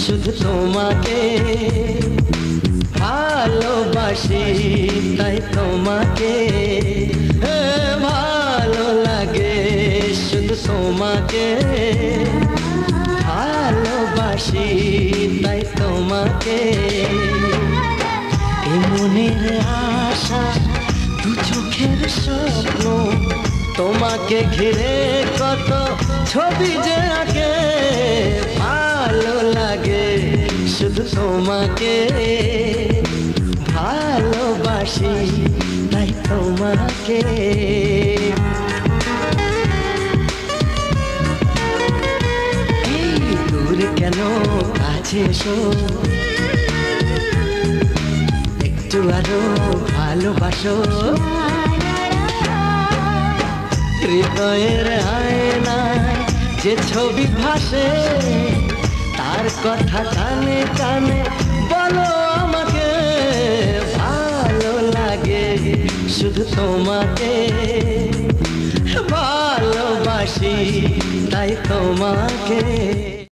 শুধু তোমাকে ভালোবাসি, তাই তোমাকে ভালো লাগে, শুধু তোমাকে ভালোবাসি, তাই তোমাকে। এ মনের আশা, দু চোখের স্বপ্ন, তোমাকে ঘিরে কত ছবি যে আঁকে, ভালো লাগে শুধু তোমাকে ভালোবাসি, তাই তোমাকে। এই দূরে কেন কাছে এসো, একটু আরো ভালোবাসো। হৃদয়ের আয়নায় যে ছবি ভাসে, তার কথা কানে কানে বলো আমাকে, ভালো লাগে শুধু তোমাকে ভালোবাসি, তাই তোমাকে।